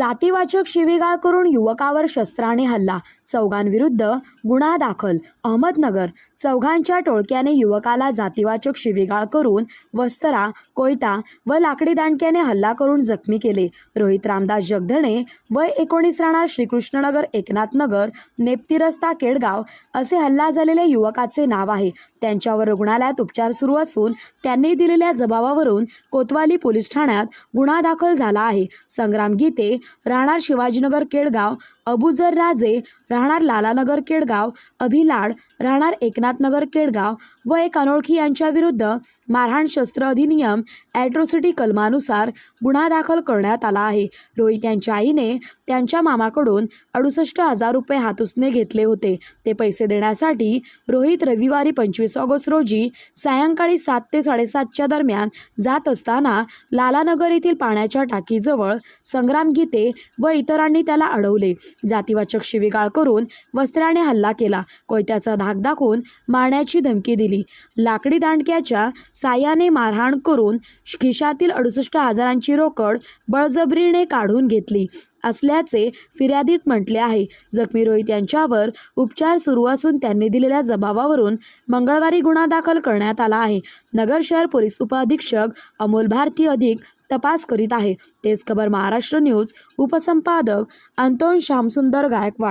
जातीवाचक शिवीगाळ करून युवकावर शस्त्राने हल्ला, चौघांविरुद्ध गुन्हा दाखल. अहमदनगर. चौघांच्या टोळक्याने युवकाला जातीवाचक शिवीगाळ करून वस्त्रा, कोयता व लाकडी दांडक्याने हल्ला करून जखमी केले. रोहित रामदास जगधणे वय 19 राहणार श्रीकृष्णनगर, एकनाथनगर, नेप्ती रस्ता, केडगाव असे हल्ला झालेल्या युवकाचे नाव आहे. त्यांच्यावर रुग्णालयात उपचार सुरू असून त्यांनी दिलेल्या जबाबावरून कोतवाली पोलीस ठाण्यात गुन्हा दाखल झाला आहे. संग्राम गीते राहणार शिवाजीनगर, केडगाव, अबुजर राजे राहणार लालानगर, केडगाव, अभिलाड राहणार एकनाथनगर, केडगाव व एक अनोळखी यांच्या विरुद्ध मारहाण शस्त्र अधिनियम ॲट्रॉसिटी कलमानुसार गुन्हा दाखल करण्यात आला आहे. रोहित यांच्या आईने त्यांच्या मामाकडून 68,000 रुपये हातुसने घेतले होते. ते पैसे देण्यासाठी रोहित रविवारी 25 ऑगस्ट रोजी सायंकाळी 7 ते 7:30च्या दरम्यान जात असताना लालानगर येथील पाण्याच्या टाकीजवळ संग्राम गीते व इतरांनी त्याला अडवले. जातीवाचक शिवीगाळ करून वस्त्राने हल्ला केला. कोयत्याचा धाक दाखवून मारण्याची धमकी दिली. लाकडी दांडक्याच्या साह्याने मारहाण करून खिशातील 68,000ची रोकड बळजबरीने काढून घेतली असल्याचे फिर्यादीत म्हटले आहे. जखमी रोहित यांच्यावर उपचार सुरू असून त्यांनी दिलेल्या जबाबावरून मंगळवारी गुन्हा दाखल करण्यात आला आहे. नगर शहर पोलीस उपअधीक्षक अमोल भारती अधिक तपास करीत आहे. तेच खबर महाराष्ट्र न्यूज उपसंपादक अंतोन श्यामसुंदर गायकवाड.